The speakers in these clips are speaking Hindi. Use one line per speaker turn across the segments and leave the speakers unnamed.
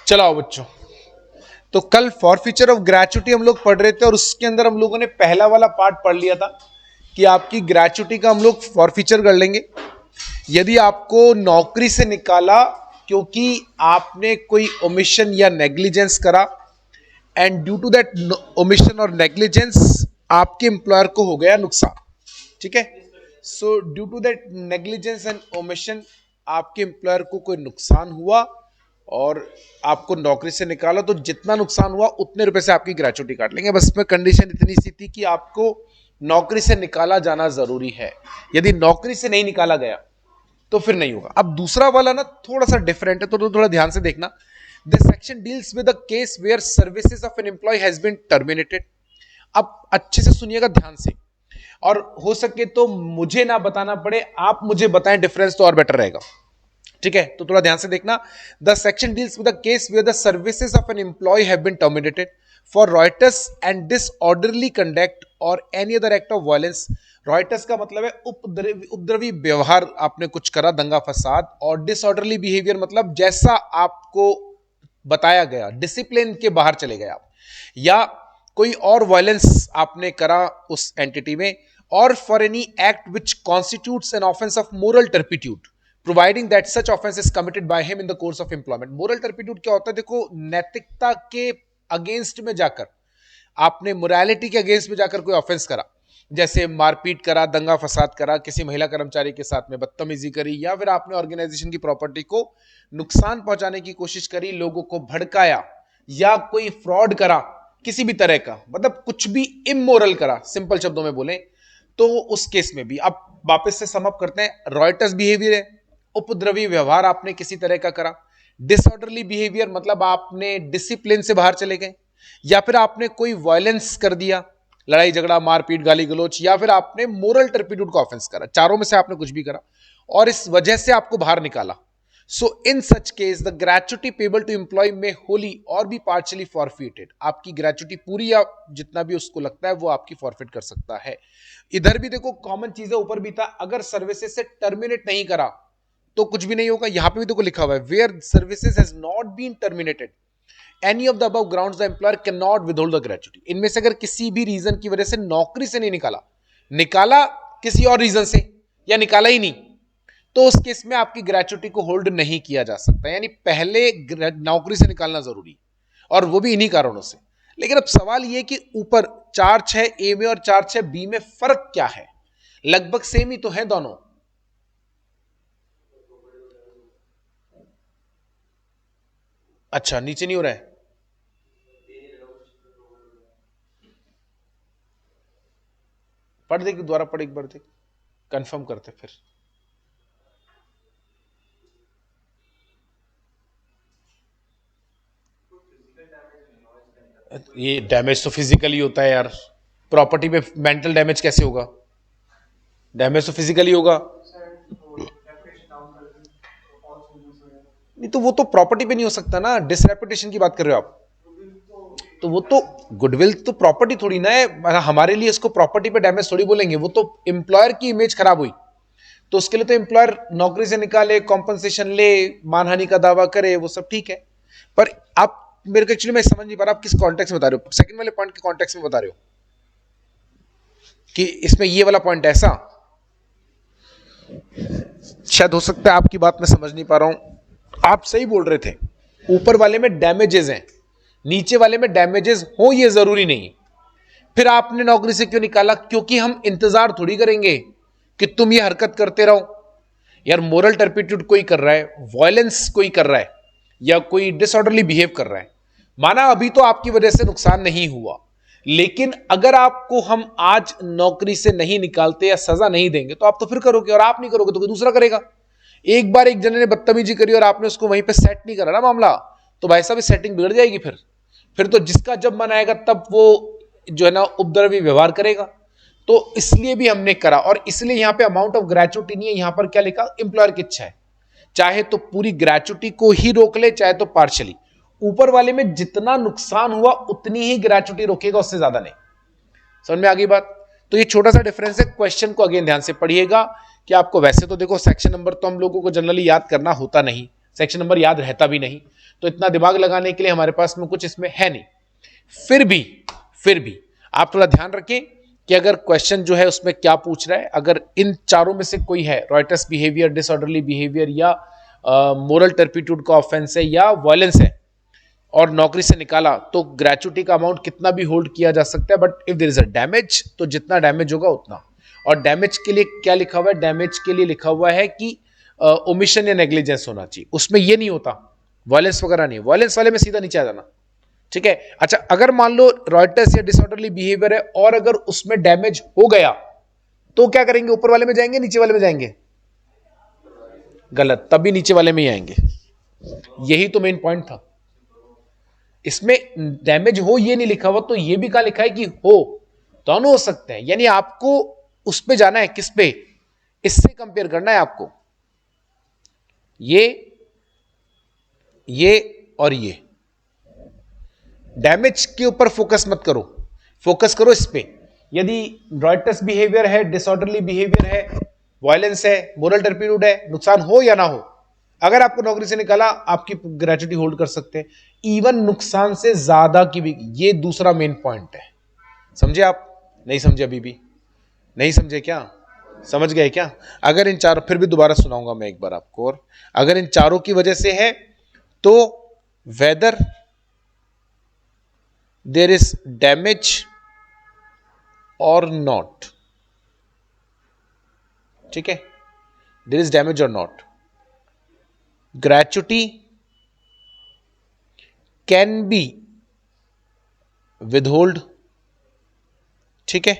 चलो आओ बच्चों, तो कल फॉरफीचर ऑफ ग्रेचुटी हम लोग पढ़ रहे थे और उसके अंदर हम लोगों ने पहला वाला पार्ट पढ़ लिया था कि आपकी ग्रेचुटी का हम लोग फॉरफीचर कर लेंगे। यदि आपको नौकरी से निकाला क्योंकि आपने कोई ओमिशन या नेग्लिजेंस करा and due to that omission और नेग्लिजेंस आपके एम्प्लॉयर को हो गया नुकसान, ठीक है। So due to that negligence and omission आपके एम्प्लॉयर को कोई नुकसान हुआ और आपको नौकरी से निकाला, तो जितना नुकसान हुआ उतने रुपए से आपकी ग्रेचुटी काट लेंगे। बस में कंडीशन इतनी सी थी कि आपको नौकरी से निकाला जाना जरूरी है। यदि नौकरी से नहीं निकाला गया तो फिर नहीं होगा। अब दूसरा वाला ना थोड़ा सा डिफरेंट है, तो थोड़ा ध्यान से देखना। This section deals with a case where services of an employee has been terminated. अब अच्छे से सुनिएगा ध्यान से, और हो सके तो मुझे ना बताना पड़े, आप मुझे बताएं डिफरेंस तो और बेटर रहेगा, ठीक है। तो थोड़ा ध्यान से देखना। The section deals with a case where the services of an employ have been terminated for riots and disorderly conduct और any other act of violence. Riots का मतलब है उपद्रवी व्यवहार, आपने कुछ करा, दंगा फसाद, और डिसऑर्डरली बिहेवियर मतलब जैसा आपको बताया गया, डिसिप्लिन के बाहर चले गए आप, या कोई और वायलेंस आपने करा उस एंटिटी में, और for any act which constitutes an offence of moral turpitude providing that such offence is committed by him in the course of employment. Moral turpitude क्या होता है? देखो, नैतिकता के अगेंस्ट में जाकर, आपने मोरालिटी के अगेंस्ट में जाकर कोई ऑफेंस करा, जैसे मारपीट करा, दंगा फसाद करा, किसी महिला कर्मचारी के साथ में बदतमीजी करी, या फिर आपने ऑर्गेनाइजेशन की प्रॉपर्टी को नुकसान पहुंचाने की कोशिश करी, लोगों को भड़काया, या कोई फ्रॉड करा किसी भी तरह का, मतलब कुछ भी इमोरल करा, सिंपल शब्दों में बोले तो उस केस में भी। अब वापस से समअप करते हैं। रॉयटस बिहेवियर है, उपद्रवी व्यवहार आपने किसी तरह का करा। डिसऑर्डरली बिहेवियर मतलब आपने डिसिप्लिन से बाहर चले गए, या फिर आपने कोई वायलेंस कर दिया, लड़ाई झगड़ा, मारपीट, गाली गलौच, या फिर आपने मोरल टर्पिट्यूड का ऑफेंस करा। चारों में से आपने कुछ भी करा और इस वजह से आपको बाहर निकाला। So in such case the gratuity payable to employ में होली और भी पार्शियली फॉरफिटेड। आपकी ग्रेचुटी पूरी या जितना भी उसको लगता है वो आपकी फॉरफिट कर सकता है। इधर भी देखो कॉमन चीजें ऊपर भी था, अगर सर्विसेज से टर्मिनेट नहीं करा तो कुछ भी नहीं होगा। यहां पे भी देखो लिखा हुआ है, where services has not been terminated any of the above grounds the employer can not withhold the gratuity. इनमें से अगर किसी भी रीजन की वजह से नौकरी से नहीं निकाला, निकाला किसी और रीजन से, या निकाला ही नहीं, तो उस केस में आपकी ग्रेचुटी को होल्ड नहीं किया जा सकता। यानी पहले नौकरी से निकालना जरूरी, और वो भी इन्हीं कारणों से। लेकिन अब सवाल ये कि ऊपर 4-6 ए में और 4-6 बी में फर्क क्या है? लगभग सेम ही तो है दोनों। अच्छा, नीचे नहीं हो रहा है? पढ़ दे, दोबारा पढ़ एक बार, देख कंफर्म करते फिर। ये डैमेज तो फिजिकली होता है यार, प्रॉपर्टी पे मेंटल डैमेज कैसे होगा? डैमेज तो फिजिकली होगा। नहीं तो वो तो प्रॉपर्टी पे नहीं हो सकता ना, डिसरेपुटेशन की बात कर रहे हो आप। तो वो तो गुडविल तो प्रॉपर्टी थोड़ी ना है, हमारे लिए इसको प्रॉपर्टी पे डैमेज थोड़ी बोलेंगे। वो तो एम्प्लॉयर की इमेज खराब हुई, तो उसके लिए तो एम्प्लॉयर नौकरी से निकाले, कॉम्पनसेशन ले, मानहानि का दावा करे, वो सब ठीक है। पर आप मेरे को एक्चुअली मैं समझ नहीं पा रहा आप किस कॉन्टेक्स्ट में बता रहे हो, सेकंड वाले पॉइंट के कॉन्टेक्स्ट में बता रहे हो कि इसमें ये वाला पॉइंट ऐसा? शायद हो सकता है आपकी बात मैं समझ नहीं पा रहा हूं। आप सही बोल रहे थे, ऊपर वाले में डैमेजेस हैं, नीचे वाले में डैमेजेस हो ये जरूरी नहीं। फिर आपने नौकरी से क्यों निकाला? क्योंकि हम इंतजार थोड़ी करेंगे कि तुम ये हरकत करते रहो। यार मोरल टर्पिट्यूड कोई कर रहा है, वायलेंस कोई कर रहा है, या कोई डिसऑर्डरली बिहेव कर रहा है, माना अभी तो आपकी वजह से नुकसान नहीं हुआ, लेकिन अगर आपको हम आज नौकरी से नहीं निकालते या सजा नहीं देंगे तो आप तो फिर करोगे, और आप नहीं करोगे तो कोई दूसरा करेगा। एक बार एक जने ने बदतमीजी करी और आपने उसको वहीं पे सेट नहीं करा ना मामला, तो भाई साहब सेटिंग बिगड़ जाएगी। फिर तो जिसका जब मन आएगा तब वो जो है ना उपद्रवी व्यवहार करेगा। तो इसलिए भी हमने करा, और इसलिए यहां पे अमाउंट ऑफ ग्रेचुटी नहीं है, यहां पर क्या लिखा? एम्प्लॉयर की इच्छा है, चाहे तो पूरी ग्रेचुटी को ही रोक ले, चाहे तो पार्शियली। ऊपर वाले में जितना नुकसान हुआ उतनी ही ग्रेचुटी रोकेगा, उससे ज्यादा नहीं। समझ में आ गई बात? तो ये छोटा सा डिफरेंस है। क्वेश्चन को अगेन ध्यान से पढ़िएगा कि आपको वैसे तो देखो सेक्शन नंबर तो हम लोगों को जनरली याद करना होता नहीं, सेक्शन नंबर याद रहता भी नहीं, तो इतना दिमाग लगाने के लिए हमारे पास में कुछ इसमें है नहीं। फिर भी आप थोड़ा ध्यान रखें कि अगर क्वेश्चन जो है उसमें क्या पूछ रहा है, अगर इन चारों में से कोई है, रॉयटर्स बिहेवियर, डिसऑर्डरली बिहेवियर या मोरल टर्पिट्यूड का ऑफेंस है या वायलेंस है और नौकरी से निकाला, तो ग्रेचुटी का अमाउंट कितना भी होल्ड किया जा सकता है, but if there is a damage तो जितना डैमेज होगा उतना। और डैमेज के लिए क्या लिखा हुआ है? डैमेज के लिए लिखा हुआ है कि ओमिशन या नेग्लिजेंस होना चाहिए, उसमें ये नहीं होता, वायलेंस वगैरह नहीं। वायलेंस वाले में सीधा नीचे आ जाना, ठीक है। अच्छा, अगर मान लो रॉयटर्स या डिसऑर्डरली बिहेवियर है और अगर उसमें डैमेज हो गया तो क्या करेंगे? ऊपर वाले में जाएंगे, नीचे वाले में जाएंगे? गलत, तभी नीचे वाले में ही आएंगे। यही तो मेन पॉइंट था। इसमें डैमेज हो ये नहीं लिखा हुआ, तो ये भी कहा लिखा है कि हो, दोनों हो सकते हैं। यानी आपको उस पे जाना है, किस पे? इससे कंपेयर करना है आपको, ये और ये। डैमेज के ऊपर फोकस मत करो, फोकस करो इस पे। यदि रॉयटर्स बिहेवियर है, डिसऑर्डरली बिहेवियर है, वायलेंस है, मोरल टर्पिट्यूड है, नुकसान हो या ना हो, अगर आपको नौकरी से निकाला आपकी ग्रेचुटी होल्ड कर सकते हैं, इवन नुकसान से ज्यादा की भी। ये दूसरा मेन पॉइंट है, समझे आप? नहीं समझे? अभी भी नहीं समझे क्या? समझ गए क्या? अगर इन चारों, फिर भी दोबारा सुनाऊंगा मैं एक बार आपको, और अगर इन चारों की वजह से है तो वेदर देयर इज डैमेज और नॉट, ठीक है, देयर इज डैमेज और not, gratuity can be withhold, ठीक है,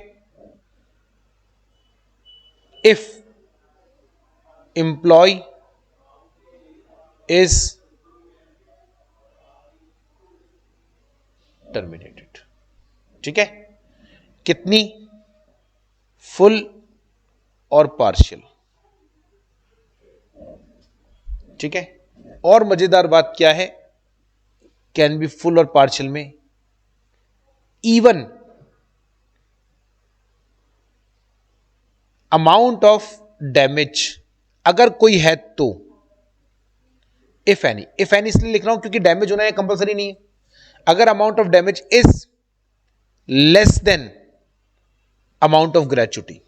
if employee is terminated, ठीक है। कितनी? फुल और पार्शियल, ठीक है। और मजेदार बात क्या है? कैन बी फुल और पार्शियल में इवन अमाउंट ऑफ डैमेज अगर कोई है तो, इफ एनी। इफ एनी इसलिए लिख रहा हूं क्योंकि डैमेज होना है कंपलसरी नहीं है। अगर amount of damage is less than amount of gratuity,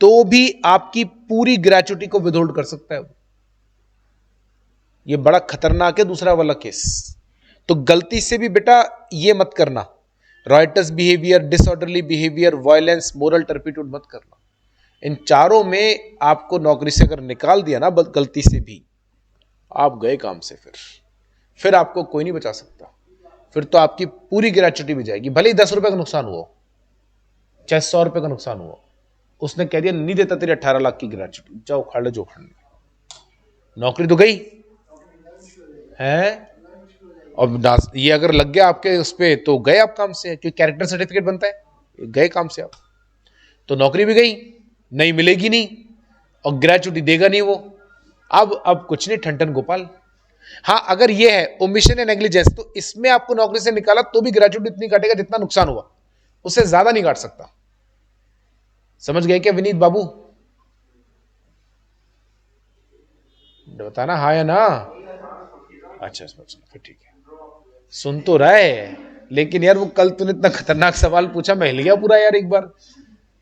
तो भी आपकी पूरी ग्रेचुटी को विदहोल्ड कर सकता है। ये बड़ा खतरनाक है दूसरा वाला केस। तो गलती से भी बेटा ये मत करना, Reuters behaviour, disorderly behaviour, violence, moral turpitude मत करना। इन चारों में आपको नौकरी से अगर निकाल दिया ना गलती से भी, आप गए काम से। फिर आपको कोई नहीं बचा सकता। फिर तो आपकी पूरी ग्रेचुटी भी जाएगी, भले ही 10 रुपए का नुकसान हुआ, चाहे 100 रुपए का नुकसान हुआ। उसने कह दिया नहीं देता तेरी 18 लाख की ग्रेचुटी, जाओ उखाड़ ले जो उखाड़ना, नौकरी तो गई है। और ये अगर लग गया आपके उस पे तो गए आप काम से, क्योंकि कैरेक्टर सर्टिफिकेट बनता है, गए काम से आप, तो नौकरी भी गई, नहीं मिलेगी नहीं, और ग्रेचुटी देगा नहीं वो। अब कुछ नहीं, ठंडन गोपाल। हाँ, अगर ये है ओमिशन या नेग्लिजेंस, तो इसमें आपको नौकरी से निकाला तो भी ग्रेचुटी इतनी काटेगा जितना नुकसान हुआ, उससे ज्यादा नहीं काट सकता। समझ गए क्या विनीत बाबू? बताना हाँ या ना। अच्छा फिर ठीक है, सुन तो रहा है। लेकिन यार वो कल तूने इतना खतरनाक सवाल पूछा, मैं हिल गया पूरा यार। एक बार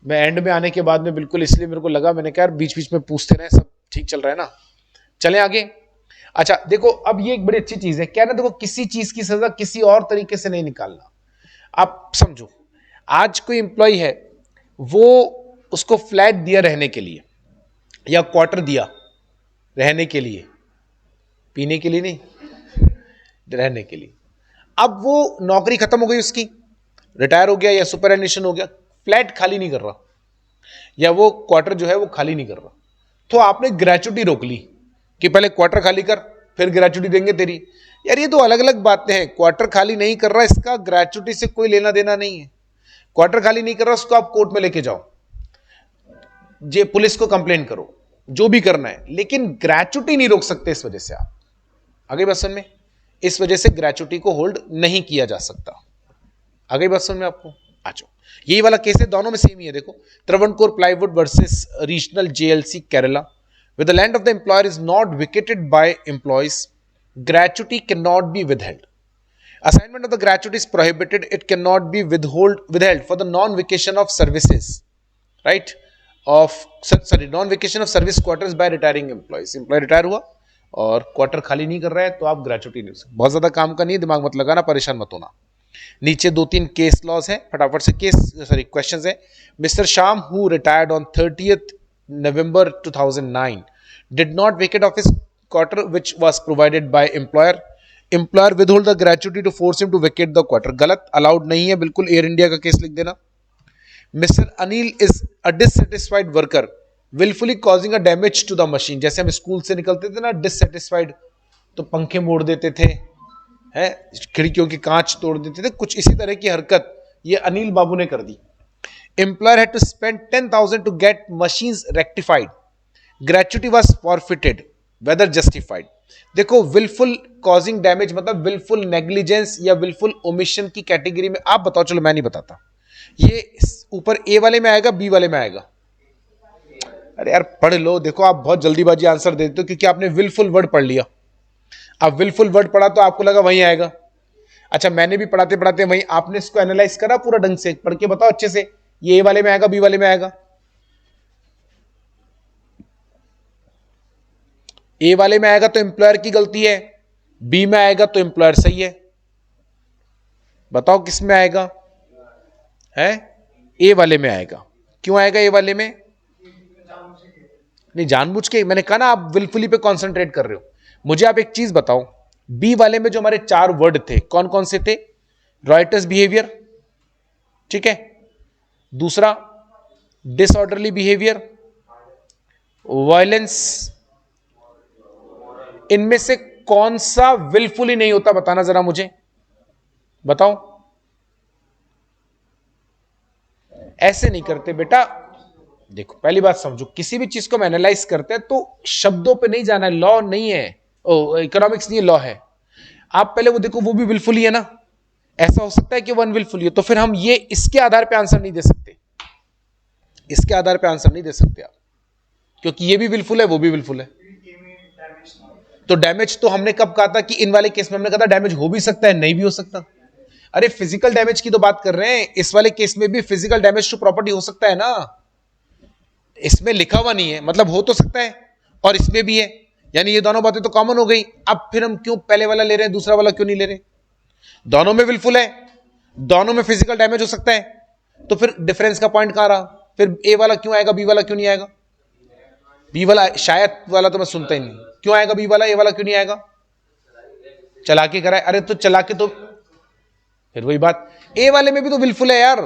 मैं एंड में आने के बाद में बिल्कुल, इसलिए मेरे को लगा, मैंने कहा यार बीच बीच में पूछते रहे, सब ठीक चल रहा है ना। चलें आगे। अच्छा देखो, अब ये एक बड़ी अच्छी चीज है क्या ना, देखो किसी चीज की सजा किसी और तरीके से नहीं निकालना। आप समझो, आज कोई एम्प्लॉय है, वो उसको फ्लैट दिया रहने के लिए या क्वार्टर दिया रहने के लिए, पीने के लिए नहीं, रहने के लिए। अब वो नौकरी खत्म हो गई उसकी, रिटायर हो गया या सुपरएनुएशन हो गया, फ्लैट खाली नहीं कर रहा या वो क्वार्टर जो है वो खाली नहीं कर रहा, तो आपने ग्रेचुटी रोक ली कि पहले क्वार्टर खाली कर फिर ग्रेचुटी देंगे तेरी। यार ये दो अलग अलग बातें हैं। क्वार्टर खाली नहीं कर रहा, इसका ग्रेचुटी से कोई लेना देना नहीं है। क्वार्टर खाली नहीं कर रहा, उसको आप कोर्ट में लेके जाओ, जे पुलिस को कंप्लेन करो, जो भी करना है, लेकिन ग्रेचुटी नहीं रोक सकते। इस वजह से आप आगे बात समझ में, इस वजह से ग्रेचुटी को होल्ड नहीं किया जा सकता। आगे बात समझ में आपको? आ जाओ, यही वाला केस है, दोनों में सेम ही है। देखो, Travancore plywood versus regional JLC Kerala, where the land of the employer is not vacated by employees gratuity cannot be withheld. Assignment of the gratuity is prohibited. It cannot be withheld for the non-vacation of services, right? Non-vacation of service quarters by retiring employees. Employee retire हुआ और क्वार्टर खाली नहीं कर रहा है तो आप ग्रेचुटी नहीं, बहुत ज्यादा काम का नहीं, दिमाग मत लगाना, परेशान मत होना। नीचे 2-3 केस लॉज है, फटाफट से क्वेश्चंस है। Mister Shyam who retired on 30th November 2009 did not vacate office quarter which was provided by employer withhold the gratuity to force him to vacate the quarter। गलत, अलाउड नहीं है बिल्कुल, एयर इंडिया का केस लिख देना। Mister Anil is a dissatisfied worker wilfully causing a damage to the machine. जैसे हम स्कूल से निकलते थे ना डिससेटिस्फाइड, तो पंखे मोड़ देते थे, है, खिड़कियों की कांच तोड़ देते थे, कुछ इसी तरह की हरकत ये अनिल बाबू ने कर दी। Employer had to spend 10,000 to get machines rectified. Gratuity was forfeited, whether justified। देखो, willful causing damage मतलब willful negligence या willful omission की कैटेगरी में आप बताओ, चलो मैं नहीं बताता, ये ऊपर ए वाले में आएगा बी वाले में आएगा? अरे यार पढ़ लो, देखो आप बहुत जल्दीबाजी आंसर देते हो क्योंकि आपने willful वर्ड पढ़ लिया। अब willful वर्ड पढ़ा तो आपको लगा वहीं आएगा। अच्छा, मैंने भी पढ़ाते पढ़ाते वहीं, आपने इसको एनालाइज करा पूरा ढंग से, पढ़ के बताओ अच्छे से, ये ए वाले में आएगा बी वाले में आएगा? ए वाले में आएगा तो एम्प्लॉयर की गलती है, बी में आएगा तो एम्प्लॉयर सही है। बताओ किस में आएगा? है ए वाले में आएगा। क्यों आएगा ए वाले में? नहीं जानबूझ के, मैंने कहा ना आप विलफुली पे कॉन्सेंट्रेट कर रहे हो। मुझे आप एक चीज बताओ, बी वाले में जो हमारे 4 वर्ड थे कौन कौन से थे? रॉयटर्स बिहेवियर, ठीक है, दूसरा डिसऑर्डरली बिहेवियर, वायलेंस, इनमें से कौन सा विलफुली नहीं होता? बताना जरा मुझे, बताओ। ऐसे नहीं करते बेटा, देखो पहली बात समझो, किसी भी चीज को हम एनालाइज करते हैं तो शब्दों पे नहीं जाना है, लॉ नहीं है, इकोनॉमिक्स नहीं है, लॉ है। आप पहले वो देखो, वो भी विलफुली है ना, ऐसा हो सकता है कि वन विलफुली है, तो फिर हम ये इसके आधार पे आंसर नहीं दे सकते, इसके आधार पे आंसर नहीं दे सकते आप, क्योंकि ये भी विलफुल है वो भी विलफुल है। तो डैमेज तो हमने कब कहा था कि इन वाले केस में हमने कहा था डैमेज हो भी सकता है नहीं भी हो सकता। अरे फिजिकल डैमेज की तो बात कर रहे हैं, इस वाले केस में भी फिजिकल डैमेज टू प्रॉपर्टी हो सकता है ना, इसमें लिखा हुआ नहीं है, मतलब हो तो सकता है, और इसमें भी है, यानी ये दोनों बातें तो कॉमन हो गई। अब फिर हम क्यों पहले वाला ले रहे हैं, दूसरा वाला क्यों नहीं ले रहे? दोनों में विलफुल है, दोनों में फिजिकल डैमेज हो सकता है, तो फिर डिफरेंस का पॉइंट कहां रहा? फिर ए वाला क्यों आएगा बी वाला क्यों नहीं आएगा? बी वाला शायद वाला तो मैं सुनता ही नहीं, क्यों आएगा बी वाला, ए वाला क्यों नहीं आएगा? चला के कराए, अरे तो चला के, तो फिर वही बात, ए वाले में भी तो विलफुल है यार।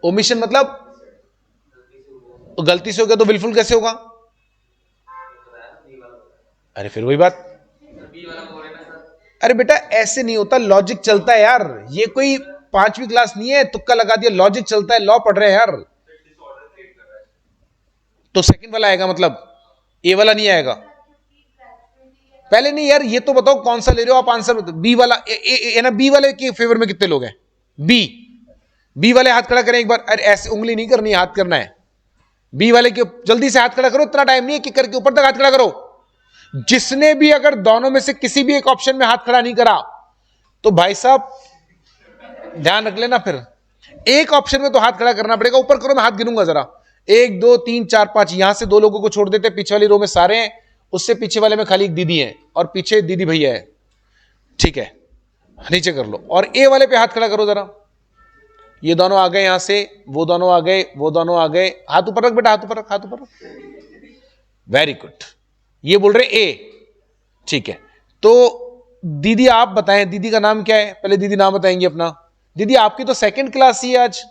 ओमिशन मतलब तो गलती से हो गया तो विलफुल कैसे होगा? अरे फिर वही बात, अरे बेटा ऐसे नहीं होता, लॉजिक चलता है यार, ये कोई 5वीं क्लास नहीं है तुक्का लगा दिया, लॉजिक चलता है, लॉ पढ़ रहे हैं यार। तो सेकंड वाला आएगा, मतलब ए वाला नहीं आएगा? पहले नहीं यार, ये तो बताओ कौन सा ले रहे हो आप आंसर? बी वाला है ना, बी वाले के फेवर में कितने लोग हैं? बी वाले हाथ खड़ा करें एक बार, अरे ऐसे उंगली नहीं करनी, हाथ करना है। बी वाले के जल्दी से हाथ खड़ा करो, इतना टाइम नहीं है कि करके ऊपर तक हाथ खड़ा करो। जिसने भी अगर दोनों में से किसी भी एक ऑप्शन में हाथ खड़ा नहीं करा तो भाई साहब ध्यान रख लेना, फिर एक ऑप्शन में तो हाथ खड़ा करना पड़ेगा। ऊपर करो, मैं हाथ गिनूंगा जरा, 1 2 3 4 5, यहां से 2 लोगों को छोड़ देते, पीछे वाली रो में सारे हैं, उससे पीछे वाले में खाली एक दीदी है और पीछे दीदी भैया है, ठीक है, नीचे कर लो। और ए वाले पे हाथ खड़ा करो जरा, ये दोनों आ गए, यहां से वो दोनों आ गए, वो दोनों आ गए, हाथ ऊपर रख बेटा, हाथ ऊपर रख, हाथ ऊपर रख, वेरी गुड। ये बोल रहे ए, ठीक है। तो दीदी आप बताएं, दीदी का नाम क्या है? पहले दीदी नाम बताएंगी अपना। दीदी आपकी तो सेकंड क्लास ही है आज,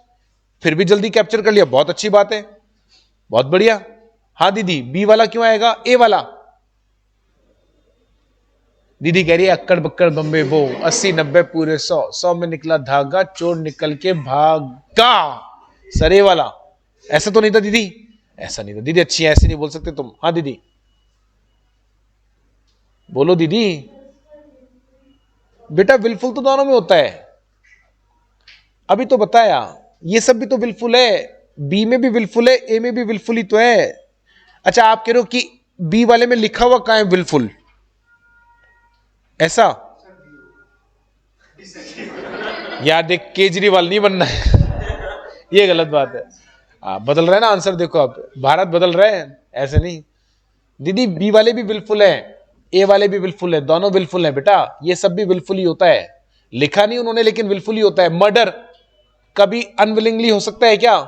फिर भी जल्दी कैप्चर कर लिया, बहुत अच्छी बात है, बहुत बढ़िया। हाँ दीदी, बी वाला क्यों आएगा, ए वाला? दीदी कह रही है अक्कड़ बक्कड़ बम्बे वो 80 90 पूरे 100 में निकला धागा, चोर निकल के भागा, सरे वाला। ऐसा तो नहीं था दीदी, ऐसा नहीं था दीदी, अच्छी है, ऐसे नहीं बोल सकते तुम। हाँ दीदी बोलो दीदी। बेटा विलफुल तो दोनों में होता है, अभी तो बताया, ये सब भी तो विलफुल है, बी में भी विलफुल है, ए में भी विलफुल ही तो है। अच्छा आप कह रहे हो कि बी वाले में लिखा हुआ कहां है विलफुल? ऐसा यार देख, केजरीवाल नहीं बनना है ये गलत बात है। बदल रहा है ना आंसर, देखो अब भारत बदल रहे हैं, ऐसे नहीं। दीदी बी वाले भी विलफुल है, ए वाले भी विलफुल है, दोनों विलफुल है बेटा, ये सब भी विलफुल ही होता है। लिखा नहीं उन्होंने लेकिन विलफुल ही होता है। मर्डर कभी अनविलिंगली हो सकता है क्या?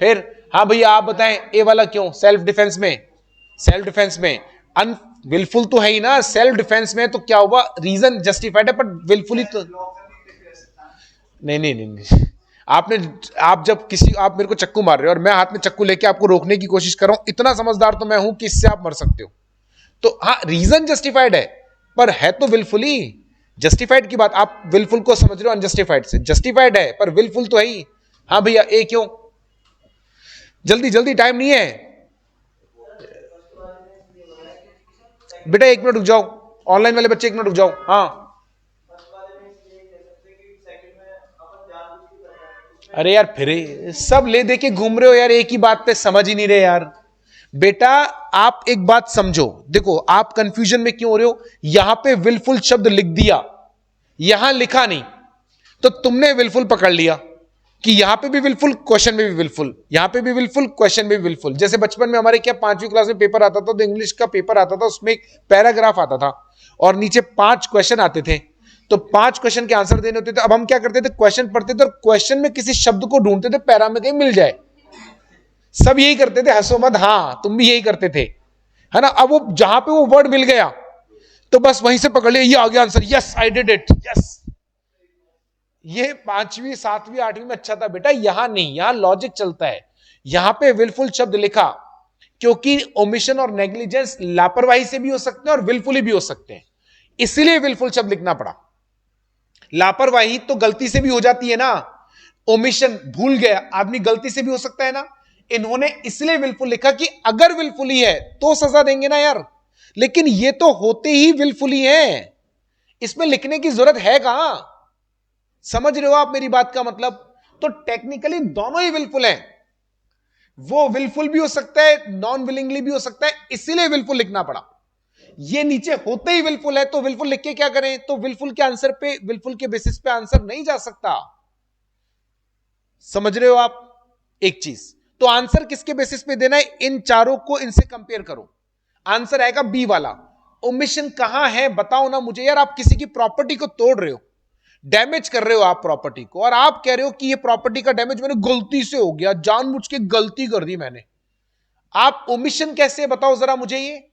फिर हाँ भैया आप बताएं, ए वाला क्यों? सेल्फ डिफेंस में, सेल्फ डिफेंस में विलफुल तो है ही ना। सेल्फ डिफेंस में तो क्या हुआ, रीजन जस्टिफाइड है, बट विलफुली तो नहीं नहीं नहीं, नहीं। आपने, आप जब किसी, आप मेरे को चक्कू मार रहे हो और मैं हाथ में चक्कू लेके आपको रोकने की कोशिश कर रहा हूं, इतना समझदार तो मैं हूं कि इससे आप मर सकते हो। तो हाँ रीजन जस्टिफाइड है, पर है तो विलफुली। जस्टिफाइड की बात, आप विलफुल को समझ रहे हो अनजस्टिफाइड से। जस्टिफाइड है पर विलफुल तो है ही। हाँ भैया ए क्यों? जल्दी जल्दी, टाइम नहीं है बेटा, 1 मिनट रुक जाओ, ऑनलाइन वाले बच्चे 1 मिनट रुक जाओ। हाँ अरे यार फिर सब ले दे के घूम रहे हो यार, एक ही बात पे समझ ही नहीं रहे यार। बेटा आप एक बात समझो, देखो आप कंफ्यूजन में क्यों हो रहे हो? यहां पे विलफुल शब्द लिख दिया, यहां लिखा नहीं, तो तुमने विलफुल पकड़ लिया कि यहां पे भी विलफुल, क्वेश्चन में भी विलफुल, यहां पे भी विलफुल, क्वेश्चन में भी विलफुल। जैसे बचपन में हमारे क्या 5वीं क्लास में पेपर आता था, तो इंग्लिश का पेपर आता था, उसमें एक पैराग्राफ आता था और नीचे 5 क्वेश्चन आते थे, तो 5 क्वेश्चन के आंसर देने होते थे। अब हम क्या करते थे, क्वेश्चन पढ़ते थे और क्वेश्चन में किसी शब्द को ढूंढते थे, पैरा में कहीं मिल जाए। सब यही करते थे, हंसो मत, हाँ तुम भी यही करते थे, है ना। अब वो जहां पे वो वर्ड मिल गया तो बस वहीं से पकड़ लिया, ये आ गया answer, yes I did it, yes. ये 5वीं 7वीं 8वीं में अच्छा था बेटा, यहां नहीं, यहां लॉजिक चलता है। यहां पे विलफुल शब्द लिखा क्योंकि ओमिशन और नेग्लिजेंस लापरवाही से भी हो सकते हैं और विलफुली भी हो सकते हैं, इसलिए विलफुल शब्द लिखना पड़ा। लापरवाही तो गलती से भी हो जाती है ना, ओमिशन भूल गया आदमी, गलती से भी हो सकता है ना। इन्होंने इसलिए विलफुल लिखा कि अगर विलफुली है तो सजा देंगे ना यार, लेकिन ये तो होते ही विलफुली है, इसमें लिखने की जरूरत है कहां? समझ रहे हो आप मेरी बात का मतलब? तो टेक्निकली दोनों ही विलफुल हैं, वो विलफुल भी हो सकता है, नॉन विलिंगली भी हो सकता है, इसीलिए विलफुल लिखना पड़ा। ये नीचे होते ही विलफुल है तो विलफुल लिख के क्या करें? तो विलफुल के आंसर पे, विलफुल के बेसिस पे आंसर नहीं जा सकता। समझ रहे हो आप एक चीज? तो आंसर किसके बेसिस पे देना है? इन चारों को इनसे कंपेयर करो, आंसर आएगा बी वाला। ओमिशन कहां है बताओ ना मुझे यार। आप किसी की प्रॉपर्टी को तोड़ रहे हो, डैमेज कर रहे हो आप प्रॉपर्टी को, और आप कह रहे हो कि ये प्रॉपर्टी का डैमेज मैंने गलती से हो गया, जानबूझ के गलती कर दी मैंने। आप ओमिशन कैसे बताओ जरा मुझे? ये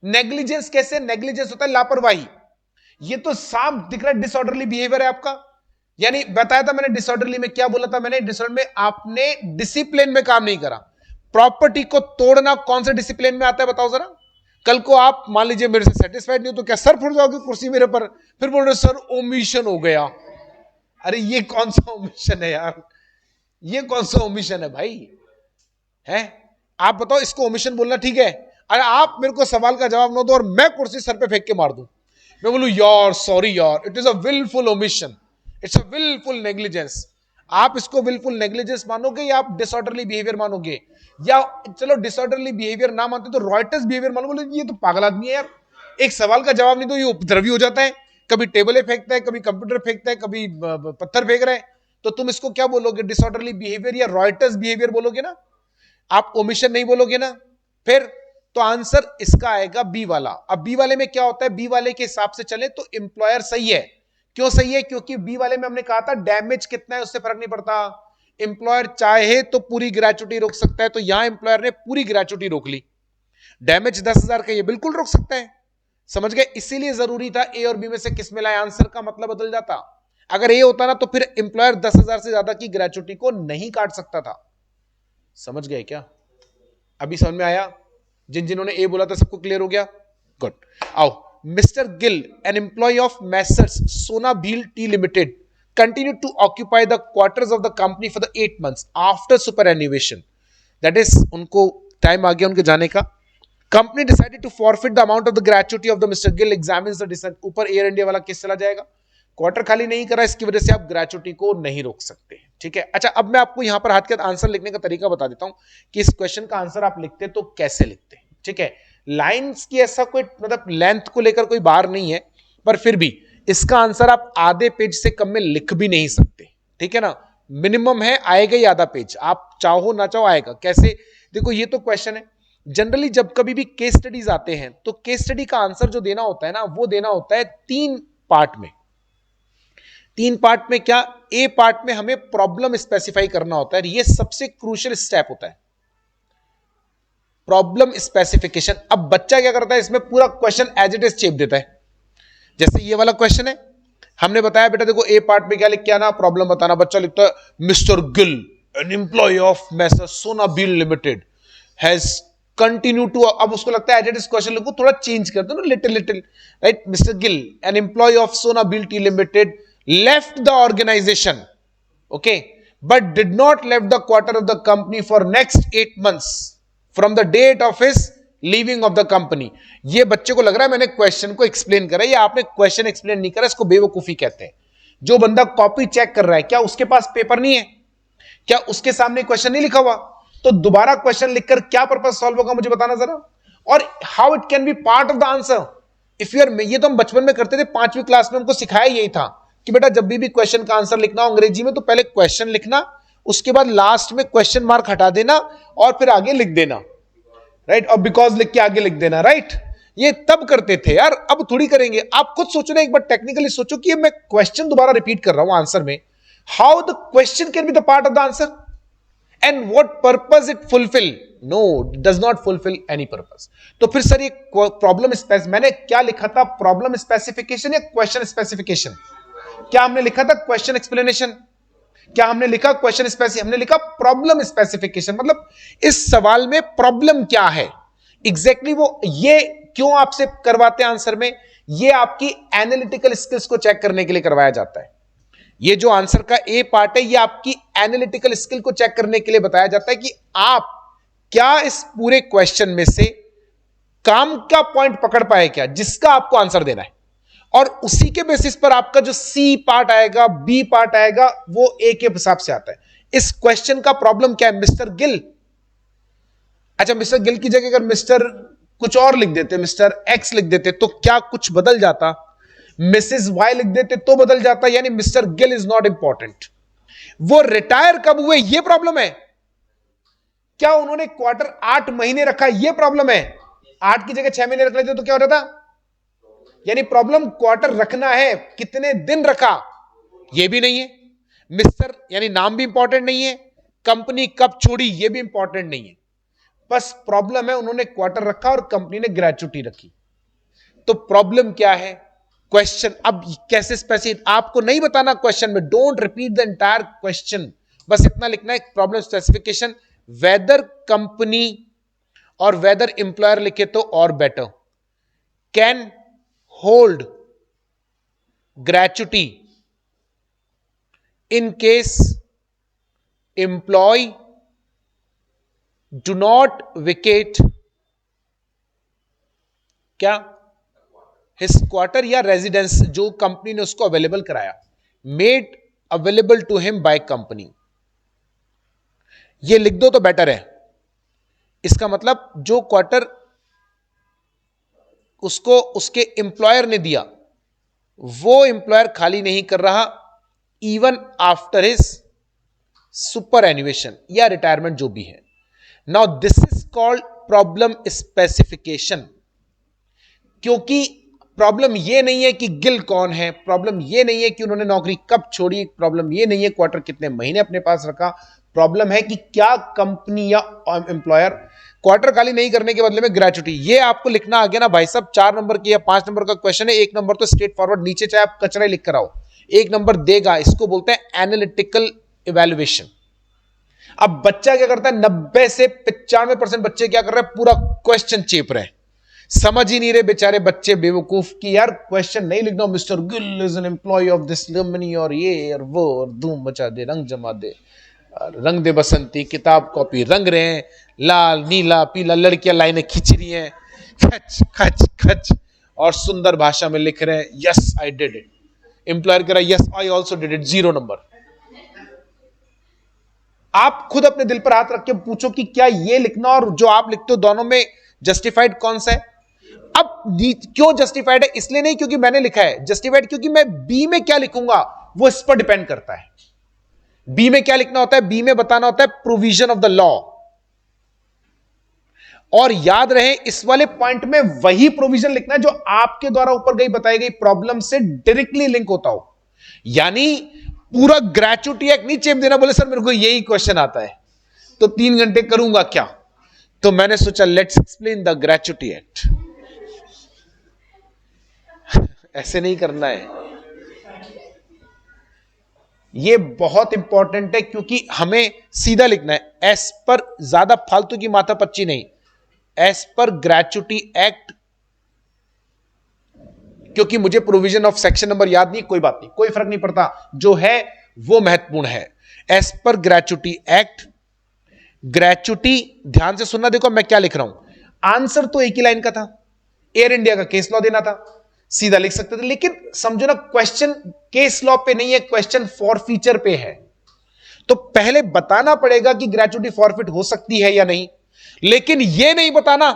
नेग्लिजेंस कैसे? नेग्लिजेंस होता है लापरवाही, ये तो साफ दिख रहा है डिसऑर्डरली बिहेवियर है आपका। यानी बताया था मैंने डिसऑर्डरली में, क्या बोला था मैंने? डिसऑर्डर में आपने डिसिप्लिन में काम नहीं करा। प्रॉपर्टी को तोड़ना कौन से डिसिप्लिन में आता है बताओ जरा? कल को आप मान लीजिए मेरे से सेटिस्फाइड नहीं हो तो क्या सर फुट जाओगे कुर्सी मेरे पर, फिर बोल रहे सर ओमिशन हो गया। अरे ये कौन सा ओमिशन है यार, ये कौन सा ओमिशन है भाई? है आप बताओ, इसको ओमिशन बोलना ठीक है? अरे आप मेरे को सवाल का जवाब ना दो और मैं कुर्सी सर पे फेंक के मार दूं, मैं बोलूं यार सॉरी यार, it is a wilful omission, it's a wilful negligence. आप इसको विलफुल नेग्लिजेंस मानोगे या आप डिसऑर्डरली बिहेवियर मानोगे? या चलो डिसऑर्डरली बिहेवियर ना मानते तो रॉयटर्स बिहेवियर मानो, बोले ये तो पागल आदमी है यार, एक सवाल का जवाब नहीं दो ये उपद्रवी हो जाता है, कभी टेबलें फेंकता है, कभी कंप्यूटर फेंकता है, कभी पत्थर फेंक रहा है। तो तुम इसको क्या बोलोगे? डिसऑर्डरली बिहेवियर या रॉयटर्स बिहेवियर बोलोगे ना, आप ओमिशन नहीं बोलोगे ना। फिर तो आंसर इसका आएगा बी वाला। अब बी वाले में क्या होता है? बी वाले के हिसाब से चले तो एम्प्लॉयर सही है। क्यों सही है? क्योंकि बी वाले में हमने कहा था डैमेज कितना है उससे फर्क नहीं पड़ता, एम्प्लॉयर चाहे तो पूरी ग्रेचुटी रोक सकता है, तो यहां एम्प्लॉयर ने पूरी ग्रेचुटी रोक ली। डैमेज 10,000 का ये बिल्कुल रोक सकता है, समझ गए? इसीलिए जरूरी था ए और बी में से किस में लाए, आंसर का मतलब बदल जाता। अगर ए होता ना तो फिर एम्प्लॉयर 10,000 से ज्यादा की ग्रेचुटी को नहीं काट सकता था। समझ गए क्या? अभी समझ में आया? जिन्होंने ए बोला था सबको क्लियर हो गया? गुड। आओ, mister Gill, an employ of messrs Sona Bhil tea limited, continued to occupy the quarters of the company for the 8 months after superannuation. That is, उनको टाइम आ गया उनके जाने का। Company decided to forfeit the amount of the gratuity of the mister Gill examines the dissent. ऊपर एयर इंडिया वाला केस चला जाएगा, क्वार्टर खाली नहीं करा, इसकी वजह से आप ग्रेचुटी को नहीं रोक सकते। ठीक है, अच्छा अब मैं आपको यहां पर हाथ के आंसर लिखने का तरीका बता देता हूं कि इस क्वेश्चन का आंसर आप लिखते तो कैसे लिखते। ठीक है, लाइंस की ऐसा कोई मतलब लेंथ को लेकर कोई बार नहीं है, पर फिर भी इसका आंसर आप आधे पेज से कम में लिख भी नहीं सकते, ठीक है ना। मिनिमम है, आएगा ही आधा पेज, आप चाहो ना चाहो आएगा। कैसे, देखो ये तो क्वेश्चन है। जनरली जब कभी भी केस स्टडीज आते हैं तो केस स्टडी का आंसर जो देना होता है ना, वो देना होता है 3 पार्ट में। 3 पार्ट में क्या, ए पार्ट में हमें प्रॉब्लम स्पेसिफाई करना होता है, ये सबसे क्रूशियल स्टेप होता है, प्रॉब्लम स्पेसिफिकेशन। अब बच्चा क्या करता है, इसमें पूरा क्वेश्चन एज इट इज चेप देता है। जैसे ये वाला क्वेश्चन है, हमने बताया बेटा देखो ए पार्ट में क्या लिख के आना, प्रॉब्लम बताना। बच्चा लिखता है mister Gill, an employ of messer Sona Bil limited has continue to, अब उसको लगता है एज इट इज क्वेश्चन लिखो, थोड़ा चेंज कर दो ना, little little, right. Mister Gill, an employ of Sona Bil tea limited, left the organization, okay, but did not left the quarter of the company for next 8 months from the date of his leaving of the company। ये बच्चे को लग रहा है मैंने क्वेश्चन को एक्सप्लेन करा, या आपने क्वेश्चन एक्सप्लेन नहीं करा, इसको बेवकूफी कहते हैं। जो बंदा कॉपी चेक कर रहा है, क्या उसके पास पेपर नहीं है, क्या उसके सामने क्वेश्चन नहीं लिखा हुआ, तो दोबारा क्वेश्चन लिखकर क्या पर्पस सॉल्व होगा मुझे बताना जरा, और how it can be part of the answer if you are. ये तो हम बचपन में करते थे, 5वीं क्लास में हमको सिखाया यही था कि बेटा जब भी क्वेश्चन का आंसर लिखना हो अंग्रेजी में तो पहले क्वेश्चन लिखना, उसके बाद लास्ट में क्वेश्चन मार्क हटा देना और फिर आगे लिख देना, राइट, और बिकॉज लिख के आगे लिख देना, राइट। ये तब करते थे यार, अब थोड़ी करेंगे। आप खुद सोचो ना, एक बार टेक्निकली सोचो कि मैं क्वेश्चन दोबारा रिपीट कर रहा हूं आंसर में, how the question can be the part of the answer and what purpose it fulfil. No, it does not fulfil any purpose. तो फिर सर ये प्रॉब्लम मैंने क्या लिखा था, प्रॉब्लम स्पेसिफिकेशन या क्वेश्चन स्पेसिफिकेशन? क्या हमने लिखा था क्वेश्चन एक्सप्लेनेशन? क्या हमने लिखा क्वेश्चन स्पेसिफिकेशन? हमने लिखा प्रॉब्लम स्पेसिफिकेशन। मतलब इस सवाल में प्रॉब्लम क्या है एग्जैक्टली वो ये क्यों आपसे करवाते हैं आंसर में, ये आपकी एनालिटिकल स्किल्स को चेक करने के लिए करवाया जाता है। ये जो आंसर का ए पार्ट है, ये आपकी एनालिटिकल स्किल को चेक करने के लिए बताया जाता है कि आप क्या इस पूरे क्वेश्चन में से काम का पॉइंट पकड़ पाए क्या, जिसका आपको आंसर देना है, और उसी के बेसिस पर आपका जो सी पार्ट आएगा, बी पार्ट आएगा, वो ए के हिसाब से आता है। इस क्वेश्चन का प्रॉब्लम क्या है, मिस्टर गिल। अच्छा, मिस्टर गिल की जगह अगर मिस्टर कुछ और लिख देते, मिस्टर एक्स लिख देते, तो क्या कुछ बदल जाता? मिसेस वाई लिख देते तो बदल जाता, यानी mister Gill is not important. वो रिटायर कब हुए, ये प्रॉब्लम है। क्या उन्होंने क्वार्टर 8 महीने रखा, ये प्रॉब्लम है। 8 की जगह 6 महीने रख लेते तो क्या हो रहा था, यानी प्रॉब्लम क्वार्टर रखना है, कितने दिन रखा ये भी नहीं है। मिस्टर यानी नाम भी इंपॉर्टेंट नहीं है, कंपनी कब छोड़ी ये भी इंपॉर्टेंट नहीं है, बस प्रॉब्लम है उन्होंने क्वार्टर रखा और कंपनी ने ग्रेचुटी रखी। तो प्रॉब्लम क्या है, क्वेश्चन। अब कैसे स्पेसिफिक आपको नहीं बताना क्वेश्चन में, don't repeat the entire question, बस इतना लिखना है प्रॉब्लम स्पेसिफिकेशन, वेदर कंपनी और वेदर एम्प्लॉयर लिखे तो और better, can hold gratuity in case employee do not vacate क्या his quarter या रेजिडेंस जो कंपनी ने उसको अवेलेबल कराया, made available to him by company. ये लिख दो तो बेटर है। इसका मतलब जो क्वार्टर उसको उसके एम्प्लॉयर ने दिया, वो एम्प्लॉयर खाली नहीं कर रहा इवन आफ्टर हिज सुपर एन्युएशन या रिटायरमेंट जो भी है। Now this is called problem specification, क्योंकि प्रॉब्लम ये नहीं है कि गिल कौन है, प्रॉब्लम ये नहीं है कि उन्होंने नौकरी कब छोड़ी, प्रॉब्लम ये नहीं है क्वार्टर कितने महीने अपने पास रखा, प्रॉब्लम है कि क्या कंपनी या एम्प्लॉयर क्वार्टर खाली नहीं करने के बदले में ग्रेचुटी। ये आपको लिखना आ गया ना भाई साहब, 4 नंबर की या 5 नंबर का क्वेश्चन है, 1 नंबर तो स्ट्रेट फॉरवर्ड, नीचे चाहे आप कचरा लिख कर आओ 1 नंबर देगा। इसको बोलते हैं एनालिटिकल इवैल्यूएशन। अब बच्चा क्या करता है, 90 से 95% बच्चे क्या कर रहे हैं, पूरा क्वेश्चन चेप रहे हैं, समझ ही नहीं रहे बेचारे बच्चे बेवकूफ की यार क्वेश्चन नहीं लिखना, mister Gill is an employ of this company और ये और वो और धूम मचा दे, रंग जमा दे, रंग दे बसंती, किताब कॉपी रंग रहे हैं, लाल नीला पीला, लड़कियां लाइनें खींच रही हैं, खच खच खच, और सुंदर भाषा में लिख रहे हैं yes I did it. Employer कह रहा है yes I also did it, 0 number. आप खुद अपने दिल पर हाथ रख के पूछो कि क्या ये लिखना और जो आप लिखते हो दोनों में जस्टिफाइड कौन सा है? अब क्यों जस्टिफाइड है? इसलिए नहीं क्योंकि मैंने लिखा है, जस्टिफाइड क्योंकि मैं बी में क्या लिखूंगा वो इस पर डिपेंड करता है। बी में क्या लिखना होता है? बी में बताना होता है प्रोविजन ऑफ द लॉ। और याद रहे इस वाले पॉइंट में वही प्रोविजन लिखना है जो आपके द्वारा ऊपर गई बताई गई प्रॉब्लम से डायरेक्टली लिंक होता हो। यानी पूरा ग्रेच्युटी एक्ट नहीं चेप देना, बोले सर मेरे को यही क्वेश्चन आता है तो 3 घंटे करूंगा क्या? तो मैंने सोचा let's explain the gratuity act. ऐसे नहीं करना है, ये बहुत इंपॉर्टेंट है क्योंकि हमें सीधा लिखना है एस पर, ज्यादा फालतू की माथापच्ची नहीं, एस पर ग्रेच्युटी एक्ट। क्योंकि मुझे प्रोविजन ऑफ सेक्शन नंबर याद नहीं, कोई बात नहीं, कोई फर्क नहीं पड़ता, जो है वो महत्वपूर्ण है। एस पर ग्रेच्युटी एक्ट, ग्रेच्युटी, ध्यान से सुनना, देखो मैं क्या लिख रहा हूं। आंसर तो एक ही लाइन का था, एयर इंडिया का केस लॉ देना था, सीधा लिख सकते थे, लेकिन समझो ना क्वेश्चन केस लॉ पे नहीं है, क्वेश्चन फॉरफीचर पे है। तो पहले बताना पड़ेगा कि ग्रेच्युटी फॉरफिट हो सकती है या नहीं, लेकिन यह नहीं बताना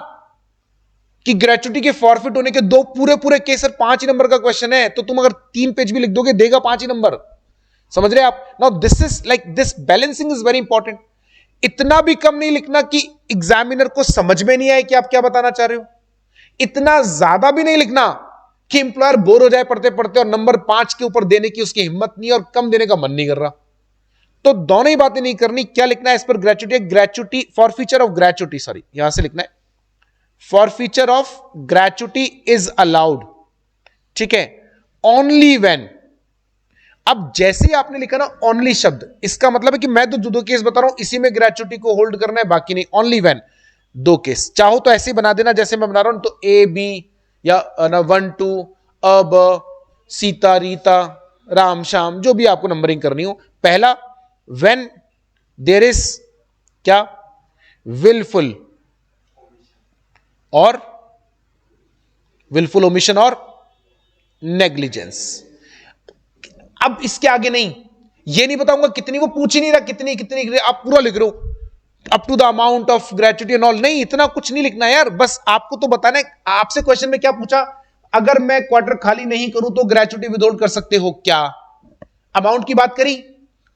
कि ग्रेच्युटी के फॉरफिट होने के 2 पूरे पूरे केस, 5 ही नंबर का क्वेश्चन है तो तुम अगर 3 पेज भी लिख दोगे देगा 5 ही नंबर। समझ रहे आप? Now this is like this balancing is very important. इतना भी कम नहीं लिखना कि एग्जामिनर को समझ में नहीं आए कि आप क्या बताना चाह रहे हो, इतना ज्यादा भी नहीं लिखना कि एम्प्लॉयर बोर हो जाए पढ़ते पढ़ते और नंबर 5 के ऊपर देने की उसकी हिम्मत नहीं और कम देने का मन नहीं कर रहा। तो दोनों ही बातें नहीं करनी। क्या लिखना है? As per gratuity, gratuity forfeiture of gratuity, sorry यहां से लिखना है forfeiture of gratuity is allowed, ठीक है, ओनली व्हेन। अब जैसे ही आपने लिखा ना ओनली शब्द, इसका मतलब है कि मैं तो जो 2 केस बता रहा हूं इसी में ग्रेच्युटी को होल्ड करना है, बाकी नहीं, ओनली व्हेन 2 केस। चाहो तो ऐसे ही बना देना जैसे मैं बना रहा हूं, तो ए बी या ना 1 2 अब सीता रीता राम श्याम, जो भी आपको नंबरिंग करनी हो। पहला व्हेन देयर इज क्या? विलफुल और विलफुल ओमिशन और नेग्लिजेंस। अब इसके आगे नहीं, ये नहीं बताऊंगा कितनी, वो पूछ ही नहीं रहा कितनी कितनी, आप पूरा लिख रहे हो up to the amount of gratuity and all, नहीं इतना कुछ नहीं लिखना यार, बस आपको तो बताना है। आपसे क्वेश्चन में क्या पूछा? अगर मैं क्वार्टर खाली नहीं करूं तो ग्रेच्युटी विदहोल्ड कर सकते हो क्या? अमाउंट की बात करी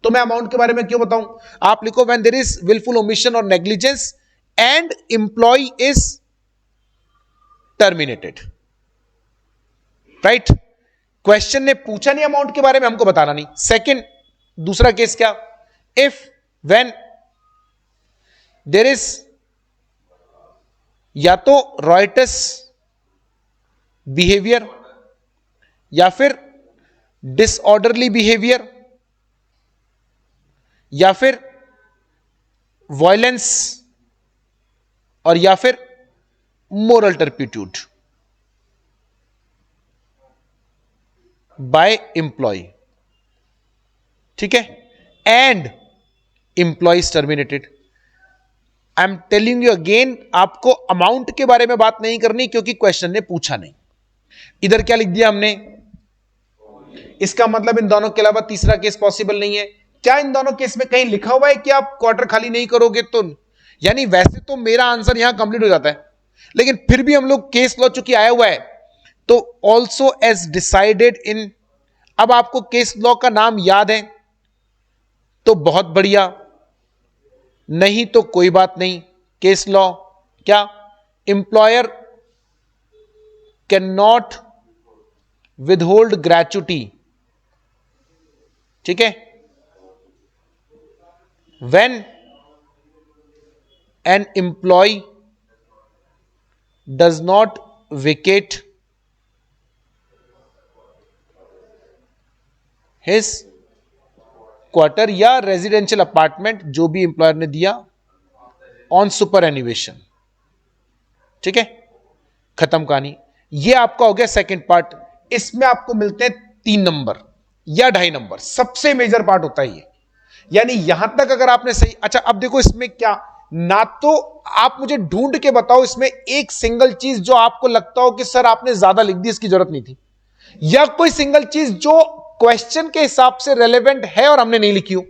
तो मैं अमाउंट के बारे में क्यों बताऊं? आप लिखो when there is wilful omission और negligence and employ is terminated, right? Question ने पूछा नहीं अमाउंट के बारे में, हमको बताना नहीं। सेकंड, दूसरा केस क्या? इफ व्हेन देयर इज या तो रॉयटस बिहेवियर या फिर डिसऑर्डरली बिहेवियर या फिर वायलेंस और या फिर मोरल टर्पिट्यूड बाय एम्प्लॉय, ठीक है, and employ is terminated. I am telling you again, आपको अमाउंट के बारे में बात नहीं करनी क्योंकि क्वेश्चन ने पूछा नहीं। इधर क्या लिख दिया हमने? इसका मतलब इन दोनों के अलावा तीसरा केस पॉसिबल नहीं है। क्या इन दोनों केस में कहीं लिखा हुआ है कि आप क्वार्टर खाली नहीं करोगे? तो यानी वैसे तो मेरा आंसर यहां कंप्लीट हो जाता है, लेकिन फिर भी हम लोग केस लॉ चूंकि आया हुआ है तो ऑल्सो एज डिसाइडेड इन। अब आपको केस लॉ का नाम याद है तो बहुत बढ़िया, नहीं तो कोई बात नहीं। केस लॉ क्या? Employer can not withhold gratuity, ठीक है, when an employee does not vacate his quarter या रेजिडेंशियल अपार्टमेंट, जो भी एम्प्लॉयर ने दिया, ऑन सुपर एनिवेशन, ठीक है, खत्म कहानी। ये आपका हो गया सेकंड पार्ट। इसमें आपको मिलते हैं 3 नंबर या 2.5 नंबर, सबसे मेजर पार्ट होता है ये। यानी यहां तक अगर आपने सही, अच्छा अब देखो इसमें क्या, ना तो आप मुझे ढूंढ के बताओ इसमें एक सिंगल चीज जो आपको लगता हो कि सर आपने ज्यादा लिख दी, इसकी जरूरत नहीं थी, या कोई सिंगल चीज जो क्वेश्चन के हिसाब से रेलेवेंट है और हमने नहीं लिखी हो,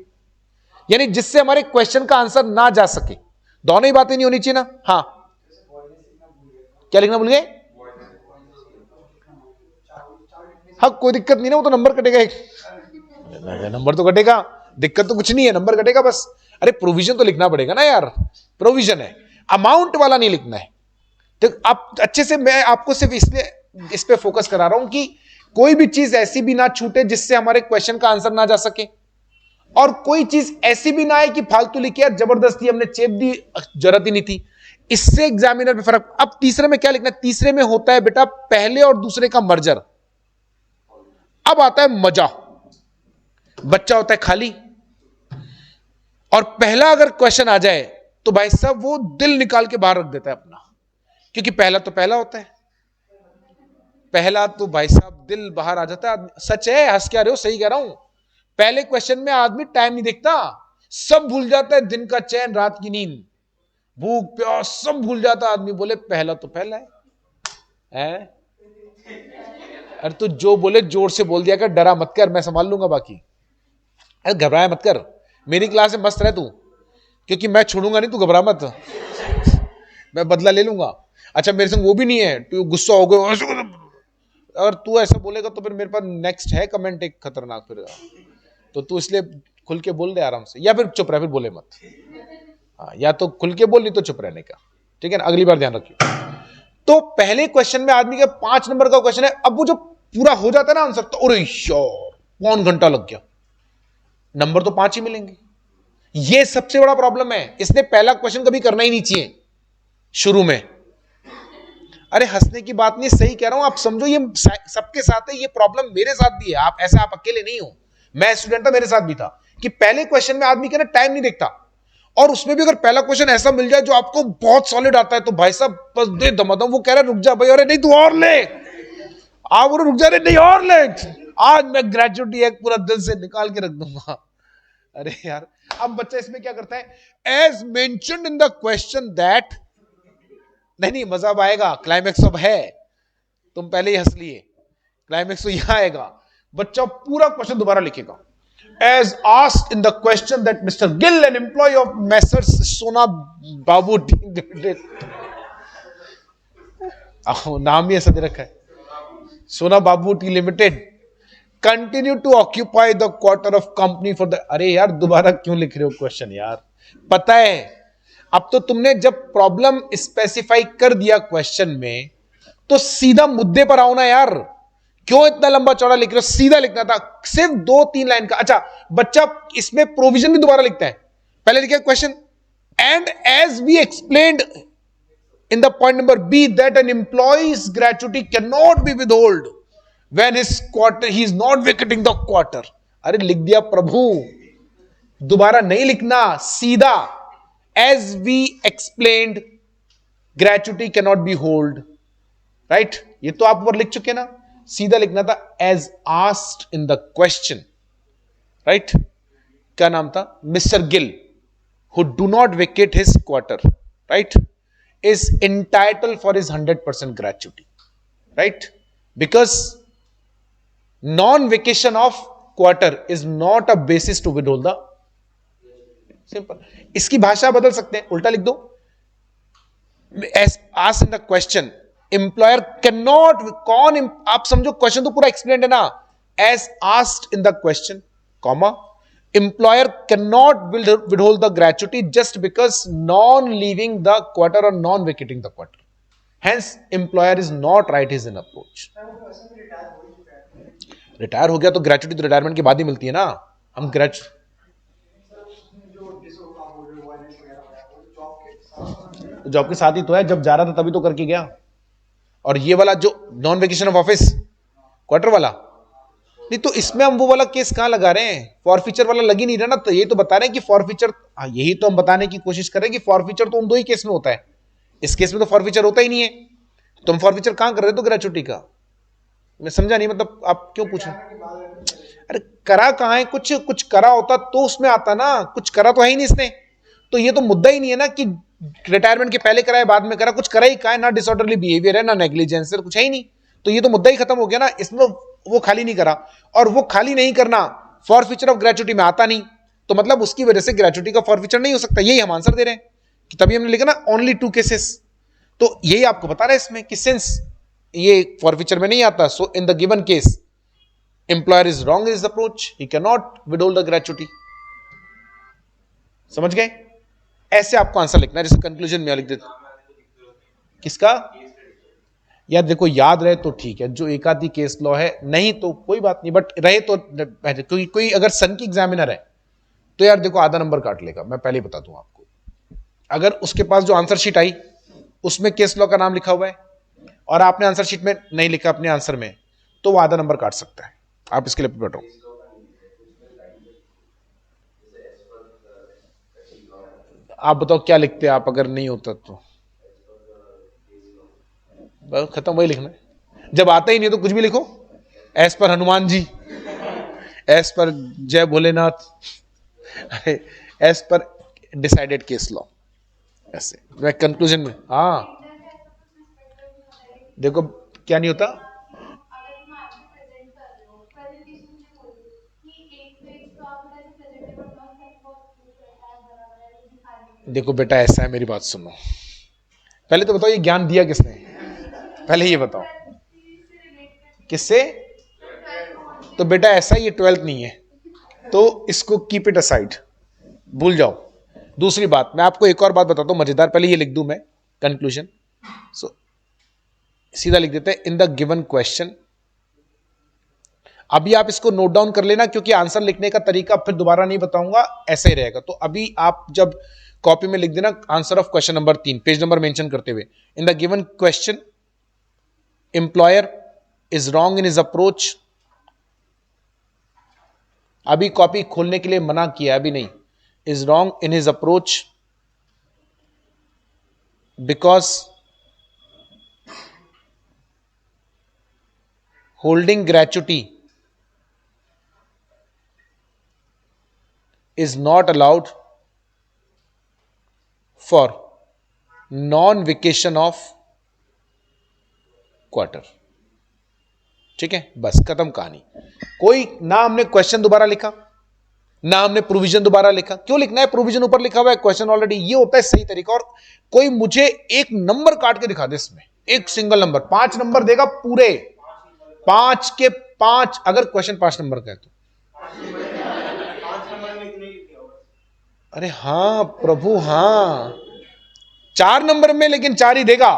यानी जिससे हमारे क्वेश्चन का आंसर ना जा सके। दोनों ही बातें नहीं होनी चाहिए ना? हाँ क्या लिखना भूल गए? हाँ कोई दिक्कत नहीं ना, वो तो नंबर कटेगा एक, नंबर तो कटेगा, दिक्कत तो कुछ नहीं है, नंबर कटेगा बस। अरे प्रोविजन तो लिखना पड़ेगा ना यार, प्रोविजन है, अमाउंट वाला नहीं लिखना है। तो आप अच्छे से, मैं आपको सिर्फ इसलिए इस पे फोकस करा रहा हूं कि कोई भी चीज ऐसी भी ना छूटे जिससे हमारे क्वेश्चन का आंसर ना जा सके, और कोई चीज ऐसी भी ना है कि फालतू लिखे यार, जबरदस्ती हमने चेप दी, जरूरत ही नहीं थी। इससे एग्जामिनर पे फर्क। अब तीसरे में क्या लिखना है? तीसरे में होता है बेटा पहले और दूसरे का मर्जर। अब आता है मजा, बच्चा होता है खाली, और पहला अगर क्वेश्चन आ जाए तो भाई साहब वो दिल निकाल के बाहर रख देता है अपना, क्योंकि पहला तो पहला होता है, पहला तो भाई साहब दिल बाहर आ जाता है। सच है, हंस क्या रहे हो, सही कह रहा हूं। पहले क्वेश्चन में आदमी टाइम नहीं देखता, सब भूल जाता है, दिन का चैन, रात की नींद, भूख प्यास सब भूल जाता आदमी। बोले पहला तो पहला है? अरे तू जो बोले जोर से बोल दिया कर, डरा मत कर, मैं संभाल लूंगा बाकी। अरे घबराया मत कर, मेरी क्लास में मस्त रह तू, क्योंकि मैं छोड़ूंगा नहीं, तू घबरा मत, मैं बदला ले लूंगा। अच्छा मेरे संग वो भी नहीं है, तू गुस्सा हो गया, अगर तू ऐसा बोलेगा तो फिर मेरे पास नेक्स्ट है कमेंट एक खतरनाक, फिर तो तू इसलिए खुल के बोल दे आराम से, या फिर चुप रह, फिर बोले मत। हाँ, या तो खुल के बोल, नहीं तो चुप रहने का, ठीक है ना, अगली बार ध्यान रखियो। तो पहले क्वेश्चन में आदमी का 5 नंबर का क्वेश्चन है, अब वो जो पूरा हो जाता है ना आंसर, तो अरे यार कौन घंटा लग गया, नंबर तो 5 ही मिलेंगे। ये सबसे बड़ा प्रॉब्लम है, इसने पहला क्वेश्चन कभी करना ही नहीं चाहिए शुरू में। अरे हंसने की बात नहीं, सही कह रहा हूं, आप समझो ये सबके साथ है, ये प्रॉब्लम मेरे साथ भी है, आप ऐसा आप अकेले नहीं हो, मैं स्टूडेंट था, मेरे साथ भी था, कि पहले क्वेश्चन में आदमी के ना टाइम नहीं देखता, और उसमें भी अगर पहला क्वेश्चन ऐसा मिल जाए जो आपको बहुत सॉलिड आता है, तो भाई साहब बस दे दमादम, वो कह रहा है रुक जा भाई, अरे नहीं तू और ले, आप रुक जा, रहे नहीं और ले, आज मैं ग्रेजुएटी एक पूरा दिल से निकाल के रख दूंगा। अरे यार, अब बच्चा इसमें क्या करता है, as mentioned in the question that, नहीं मजा अब आएगा, क्लाइमेक्स अब है, तुम पहले ही हंस लिए, क्लाइमेक्स तो यहां आएगा। बच्चा पूरा क्वेश्चन दोबारा लिखेगा, as asked in the question that Mr. Gill, an employee of Messrs. Sona Babu Limited, नाम ही ऐसा दे रखा है, Sona Babu tea limited, continue to occupy the quarter of company for the, अरे यार दोबारा क्यों लिख रहे हो क्वेश्चन यार, पता है अब तो तुमने जब प्रॉब्लम स्पेसिफाई कर दिया क्वेश्चन में, तो सीधा मुद्दे पर आओ ना यार, क्यों इतना लंबा चौड़ा लिख रहे हो, सीधा लिखना था, सिर्फ 2-3 लाइन का। अच्छा बच्चा इसमें प्रोविजन भी दोबारा लिखता है, पहले लिखा question, and as we explained in the point number B that an employee's gratuity can not be withhold when his quarter, he is not vacating the quarter. अरे लिख दिया प्रभु, दोबारा नहीं लिखना, सीधा as we explained gratuity can not be hold, right, ये तो आप ऊपर लिख चुके ना, सीधा लिखना था as asked in the question, right. क्या नाम था, mister Gill, who do not vacate his quarter, right, is entitled for his 100% gratuity, right, because non vacation of quarter is not a basis to withhold the, simple. इसकी भाषा बदल सकते हैं, उल्टा लिख दो, as asked in the question, employer can not, कौन, आप समझो क्वेश्चन तो पूरा एक्सप्लेन है ना, as asked in the question, comma, employer can not withhold the gratuity just because non leaving the quarter और non vacating the quarter, hence employer is not right his in approach. Retire हो गया तो ग्रेचुटी तो रिटायरमेंट के बाद ही मिलती है ना, हम जॉब के साथ ही तो है, जब जा रहा था तभी तो करके गया। और ये वाला जो non vacation of office quarter वाला, नहीं तो इसमें हम वो वाला केस कहां लगा रहे हैं, फॉरफीचर वाला लग ही नहीं रहा ना, तो ये तो बता रहे हैं कि फॉरफीचर, यही तो हम बताने की कोशिश कर रहे हैं कि फॉरफीचर तो उन 2 ही केस में होता है, इस केस में तो फॉरफीचर होता ही नहीं है, तो हम फॉरफीचर कहां कर रहे हो, तो ग्रेचुटी का, मैं समझा नहीं, मतलब आप क्यों पूछा, अरे करा कहां है, कुछ करा होता तो उसमें आता ना, कुछ करा तो है ही नहीं इसने, तो ये तो मुद्दा ही नहीं है ना कि रिटायरमेंट के पहले करा है बाद में करा, कुछ करा ही कहा है, ना डिसऑर्डरली बिहेवियर है ना नेग्लिजेंस है, कुछ है ही नहीं, तो ये तो मुद्दा ही खत्म हो गया ना, इसमें वो खाली नहीं करा, और वो खाली नहीं करना फॉरफीचर ऑफ ग्रेचुटी में आता नहीं, तो मतलब उसकी वजह से ग्रेचुटी का फॉरफीचर नहीं हो सकता, यही हम आंसर दे रहे हैं, कि तभी हमने लिखा ना ओनली 2 केसेस, तो यही आपको बता रहा है इसमें कि सिंस ये फॉरफीचर में नहीं आता, so in the given case employer is wrong in his approach, he can not withhold the gratuity. समझ गए? ऐसे आपको आंसर लिखना है, जैसे कंक्लूजन में लिख देते। किसका? यार देखो, याद रहे तो ठीक है, जो एक आधी केस लॉ है, नहीं तो कोई बात नहीं, बट रहे तो, क्योंकि कोई अगर सन की एग्जामिनर है तो यार देखो आधा नंबर काट लेगा, मैं पहले ही बता दूं आपको। अगर उसके पास जो आंसर शीट आई उसमें केस लॉ का नाम लिखा हुआ है और आपने आंसर शीट में नहीं लिखा अपने आंसर में, तो वो आधा नंबर काट सकता है। आप इसके लिए प्रिपेयर रहो। आप बताओ क्या लिखते हैं आप, अगर नहीं होता तो बस खत्म, वही लिखना है। जब आता ही नहीं तो कुछ भी लिखो, एस पर हनुमान जी, एस पर जय भोलेनाथ, एस पर डिसाइडेड केस लॉ, ऐसे। मैं कंक्लूजन में, हाँ देखो क्या नहीं होता। देखो बेटा ऐसा है, मेरी बात सुनो, पहले तो बताओ ये ज्ञान दिया किसने, पहले ये बताओ किससे। तो बेटा ऐसा, ये 12th नहीं है, तो इसको कीप इट असाइड, भूल जाओ। दूसरी बात, मैं आपको एक और बात बताता हूं मजेदार, पहले ये लिख दूं मैं कंक्लूजन। सो सीधा लिख देते हैं, इन द गिवन क्वेश्चन। अभी आप इसको नोट डाउन कर लेना, क्योंकि आंसर लिखने का तरीका फिर दोबारा नहीं बताऊंगा, ऐसा ही रहेगा। तो अभी आप जब कॉपी में लिख देना answer of question number 3, page number mention करते हुए, इन the given question employer is wrong in his approach. अभी कॉपी खोलने के लिए मना किया, अभी नहीं। Is wrong in his approach because holding gratuity is not allowed for non-vacation of quarter। ठीक है, बस खत्म कहानी। कोई ना हमने क्वेश्चन दोबारा लिखा, ना हमने प्रोविजन दोबारा लिखा। क्यों लिखना है? प्रोविजन ऊपर लिखा हुआ है, क्वेश्चन ऑलरेडी। ये होता है सही तरीका। और कोई मुझे एक नंबर काट के दिखा दे इसमें, एक सिंगल नंबर, 5 नंबर देगा पूरे, 5 के 5, अगर क्वेश्चन 5 नंबर का है तो। अरे हाँ प्रभु, हाँ 4 नंबर में, लेकिन 4 ही देगा,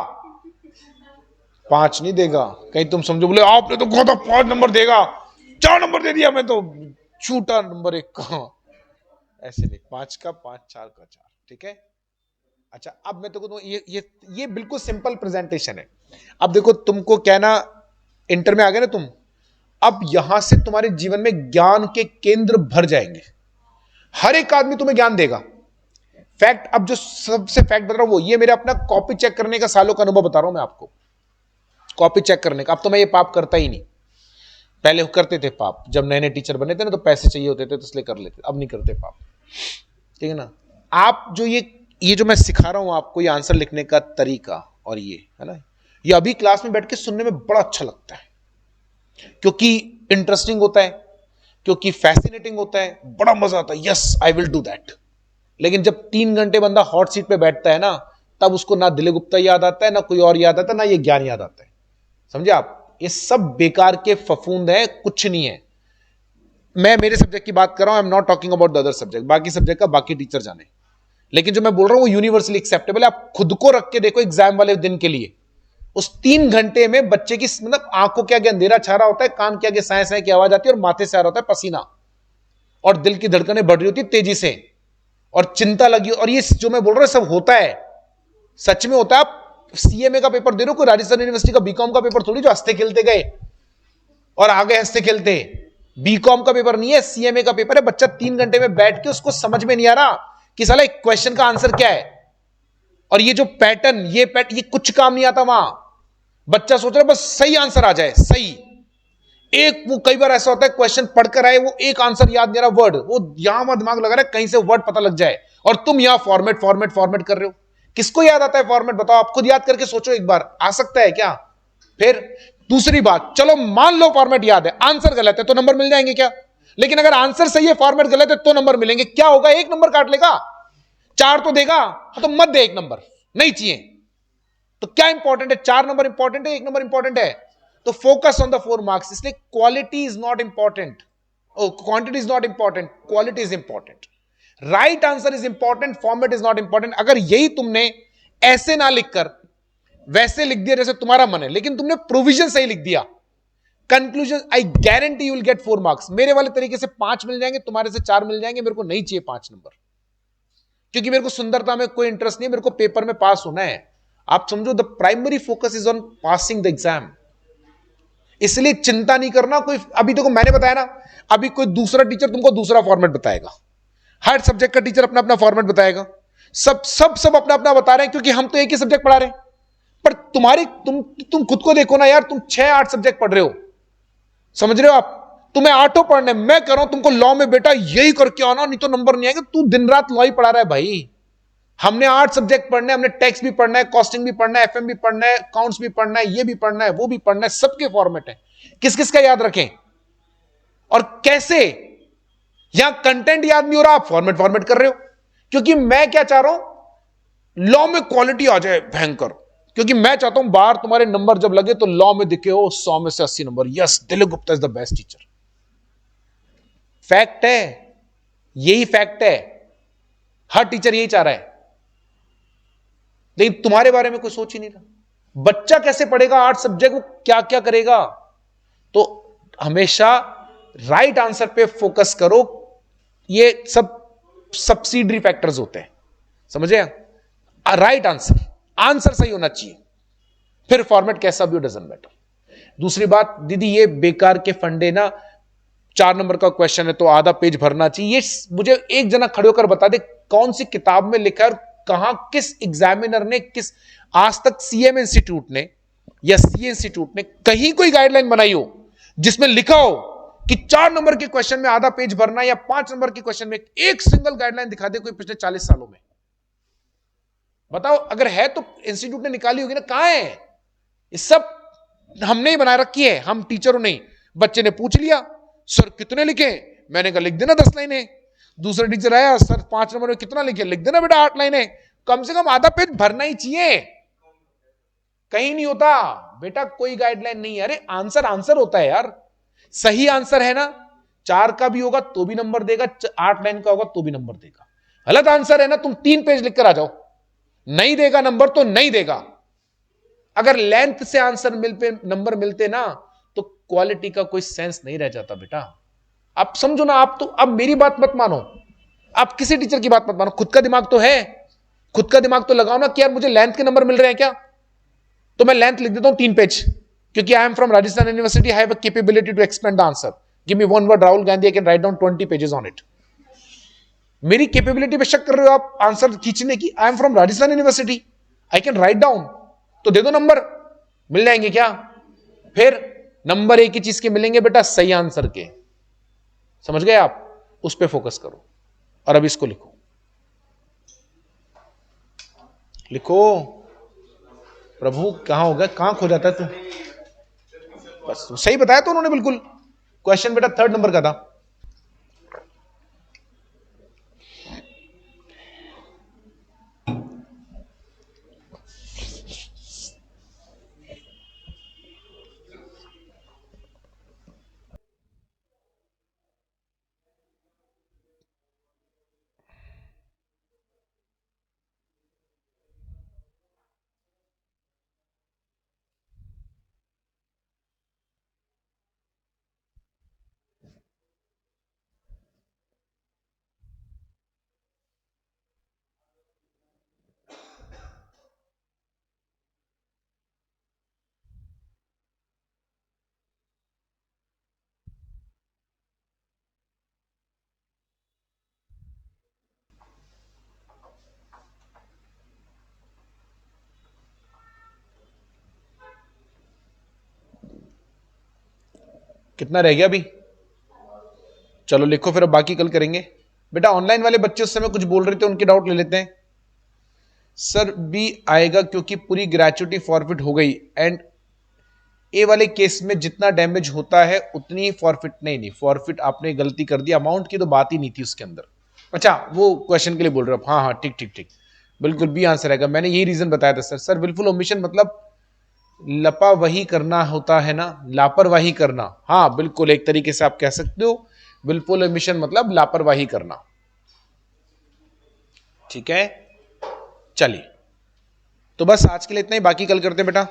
5 नहीं देगा। कहीं तुम समझो बोले आपने तो कहा था 5 नंबर देगा, 4 नंबर दे दिया, मैं तो छूटा नंबर 1 का। ऐसे नहीं, 5 का 5, 4 का 4। ठीक है, अच्छा अब मैं तो ये बिल्कुल सिंपल प्रेजेंटेशन है। अब देखो तुमको क्या ना, इंटर में आ गए ना तुम, अब यहां से तुम्हारे जीवन में ज्ञान के केंद्र भर जाएंगे। हर एक आदमी तुम्हें ज्ञान देगा। फैक्ट, अब जो सबसे फैक्ट बता रहा हूं वो ये मेरा अपना कॉपी चेक करने का सालों का अनुभव बता रहा हूं मैं आपको, कॉपी चेक करने का। अब तो मैं ये पाप करता ही नहीं, पहले करते थे पाप, जब नए नए टीचर बने थे ना, तो पैसे चाहिए होते थे तो इसलिए कर लेते, अब नहीं करते पाप। ठीक है ना। आप जो ये जो मैं सिखा रहा हूं आपको, ये आंसर लिखने का तरीका, और ये है ना, ये अभी क्लास में बैठ के सुनने में बड़ा अच्छा लगता है, क्योंकि इंटरेस्टिंग होता है, क्योंकि फैसिनेटिंग होता है, बड़ा मजा आता है। Yes I will do that. लेकिन जब 3 घंटे बंदा हॉट सीट पे बैठता है ना, तब उसको ना दिलीप गुप्ता याद आता है, ना कोई और याद आता है, ना ये ज्ञान याद आता है। समझे आप? ये सब बेकार के फफूंद है, कुछ नहीं है। मैं मेरे सब्जेक्ट की बात कर रहा हूं, I am not talking about the other subject. बाकी सब्जेक्ट का बाकी टीचर जाने, लेकिन जो मैं बोल रहा हूं वो यूनिवर्सली एक्सेप्टेबल है। आप खुद को रख के देखो एग्जाम वाले दिन के लिए, उस 3 घंटे में बच्चे की मतलब आंखों के आगे अंधेरा छा रहा होता है, कान के आगे साए साए की आवाज आती है, और माथे से आ रहा होता है पसीना, और दिल की धड़कनें बढ़ रही होती तेजी से, और चिंता लगी। और ये जो मैं बोल रहा हूं सब होता है, सच में होता है। आप सीएमए का पेपर दे रहे हो, कोई राजस्थान यूनिवर्सिटी का बीकॉम का पेपर थोड़ी जो हंसते खेलते गए और आगे हंसते खेलते। बीकॉम का पेपर नहीं है, सीएमए का पेपर है। बच्चा 3 घंटे में बैठ के उसको समझ में नहीं आ रहा कि साला एक क्वेश्चन का आंसर क्या है, और ये जो पैटर्न, ये कुछ काम नहीं आता वहां। बच्चा सोच रहा है बस सही आंसर आ जाए, सही एक। वो कई बार ऐसा होता है क्वेश्चन पढ़कर आए, वो एक आंसर याद नहीं रहा, वर्ड वो यहां वहां दिमाग लगा रहा है, कहीं से वर्ड पता लग जाए, और तुम यहां फॉर्मेट फॉर्मेट फॉर्मेट कर रहे हो। किसको याद आता है फॉर्मेट? बताओ, आप खुद याद करके सोचो एक बार, आ सकता है क्या? फिर दूसरी बात, चलो मान लो फॉर्मेट याद है, आंसर गलत है तो नंबर मिल जाएंगे क्या? लेकिन अगर आंसर सही है, फॉर्मेट गलत है तो नंबर मिलेंगे। क्या होगा? 1 नंबर काट लेगा, 4 तो देगा। हाँ तो मत दे 1 नंबर, नहीं चाहिए। तो क्या इंपॉर्टेंट है, 4 नंबर इंपॉर्टेंट है, 1 नंबर इंपॉर्टेंट है? तो फोकस ऑन द 4 मार्क्स। इसलिए quality is not important, quantity is not important, quality is important. Right answer is important, format is not important. अगर यही तुमने ऐसे ना लिखकर वैसे लिख दिया जैसे तुम्हारा मन है, लेकिन तुमने प्रोविजन सही लिख दिया, conclusion, I guarantee you will get 4 marks. मेरे वाले तरीके से 5 मिल जाएंगे, तुम्हारे से 4 मिल जाएंगे। मेरे को नहीं चाहिए 5 नंबर, क्योंकि मेरे को सुंदरता में कोई इंटरेस्ट नहीं है, मेरे को पेपर में पास होना है। आप समझो, the primary focus is on passing the exam. इसलिए चिंता नहीं करना। कोई अभी देखो मैंने बताया ना, अभी कोई दूसरा टीचर तुमको दूसरा फॉर्मेट बताएगा, हर सब्जेक्ट का टीचर अपना अपना फॉर्मेट बताएगा, सब अपना अपना बता रहे हैं, क्योंकि हम तो एक ही सब्जेक्ट पढ़ा रहे हैं। पर तुम खुद को देखो ना यार, तुम 6-8 सब्जेक्ट पढ़ रहे हो, समझ रहे हो आप? तुम्हें 8 पढ़ने, मैं कह रहा हूं तुमको लॉ में बेटा यही करके आना, नहीं तो नंबर नहीं आएगा। तू दिन रात लॉ ही पढ़ा रहा है भाई। हमने 8 सब्जेक्ट पढ़ने, हमने टैक्स भी पढ़ना है, कॉस्टिंग भी पढ़ना है, एफएम भी पढ़ना है, अकाउंट्स भी पढ़ना है, ये भी पढ़ना है, वो भी पढ़ना है। सबके फॉर्मेट है, किस किस का याद रखें और कैसे? यहां कंटेंट याद नहीं हो रहा, आप फॉर्मेट कर रहे हो। क्योंकि मैं क्या चाह रहा हूं, लॉ में क्वालिटी आ जाए भयंकर, क्योंकि मैं चाहता हूं बाहर तुम्हारे नंबर जब लगे तो लॉ में दिखे हो 100 में से 80 number. Yes, Dilip Gupta is the best teacher. Fact है, यही फैक्ट है, हर टीचर यही चाह रहा है। लेकिन तुम्हारे बारे में कोई सोच ही नहीं रहा। बच्चा कैसे पढ़ेगा 8 सब्जेक्ट, वो क्या क्या करेगा? तो हमेशा राइट आंसर पे फोकस करो। ये सब सब्सिडरी फैक्टर्स होते हैं, समझे? राइट आंसर सही होना चाहिए, फिर फॉर्मेट कैसा भी हो, डजंट मैटर। दूसरी बात दीदी, ये बेकार के फंडे ना, 4 नंबर का क्वेश्चन है तो आधा पेज भरना चाहिए। ये मुझे एक जना खड़े होकर बता दे कौन सी किताब में लिखा है और कहां, किस एग्जामिनर ने, किस आज तक सीएम इंस्टीट्यूट ने या सीए इंस्टीट्यूट ने कहीं कोई गाइडलाइन बनाई हो जिसमें लिखा हो कि 4 नंबर के क्वेश्चन में आधा पेज भरना, या 5 नंबर के क्वेश्चन में एक सिंगल गाइडलाइन दिखा दे कोई पिछले 40 सालों में? बताओ, अगर है तो इंस्टीट्यूट ने निकाली होगी ना, कहां है? ये सब हमने ही बना रखी है, हम टीचरों ने। बच्चे ने पूछ लिया, सर कितने लिखे? मैंने कहा लिख देना 10 लाइनें। दूसरा टीचर आया, सर 5 नंबर में कितना लिखे? लिख देना बेटा 8 लाइनें। कम से कम आधा पेज भरना ही चाहिए। कहीं नहीं होता बेटा, कोई गाइडलाइन नहीं है। अरे आंसर होता है यार। सही आंसर है ना, 4 का भी होगा तो भी नंबर देगा, 8 लाइन का होगा तो भी नंबर देगा। गलत आंसर है ना, तुम 3 पेज लिखकर आ जाओ, नहीं देगा नंबर तो नहीं देगा। अगर लेंथ से आंसर नंबर मिलते ना, तो क्वालिटी का कोई सेंस नहीं रह जाता बेटा। आप समझो ना, आप तो अब मेरी बात मत मानो, आप किसी टीचर की बात मत मानो, खुद का दिमाग तो है, खुद का दिमाग तो लगाओ ना कि यार मुझे लेंथ के नंबर मिल रहे हैं क्या, तो मैं लेंथ लिख देता हूं 3 पेज, क्योंकि I am from Rajasthan university, I have a capability to expand the answer. Give me one word Rahul Gandhi, I can write down 20 pages on it. मेरी कैपेबिलिटी पे शक कर रहे हो आप आंसर खींचने की? I am from Rajasthan university, I can write down, तो दे दो नंबर, मिल जाएंगे क्या? फिर नंबर एक ही चीज के मिलेंगे बेटा, सही आंसर के। समझ गए आप? उस पर फोकस करो। और अब इसको लिखो, लिखो। प्रभु कहां हो गया, कहां खो जाता है तू? बस सही बताया तो उन्होंने बिल्कुल। क्वेश्चन बेटा 3rd नंबर का था। कितना रह गया अभी? चलो लिखो, फिर अब बाकी कल करेंगे। बेटा ऑनलाइन वाले बच्चे उस समय कुछ बोल रहे थे, उनके डाउट ले लेते हैं। सर बी आएगा क्योंकि पूरी ग्रेचुटी फॉरफिट हो गई, एंड ए वाले केस में जितना डैमेज होता है उतनी ही फॉरफिट। नहीं, फॉरफिट आपने गलती कर दी, अमाउंट की तो बात ही नहीं थी उसके अंदर। अच्छा वो क्वेश्चन के लिए बोल रहे हो आप? हाँ ठीक। बिल्कुल बी आंसर आएगा। मैंने यही रीजन बताया था सर। सर विलफुल ओमिशन मतलब लापरवाही करना होता है ना, लापरवाही करना। हाँ बिल्कुल, एक तरीके से आप कह सकते हो विलफुल ओमिशन मतलब लापरवाही करना। ठीक है, चलिए तो बस आज के लिए इतना ही, बाकी कल करते हैं बेटा।